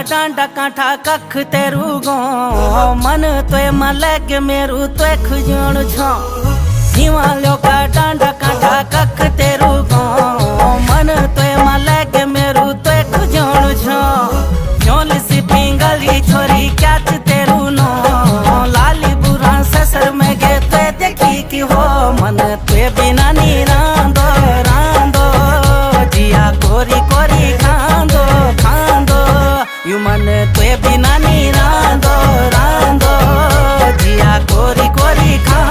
डांडा कांठा कख तेरू गो मन तो मलग मेरू तो खुजण छो जीवा लोका डांडा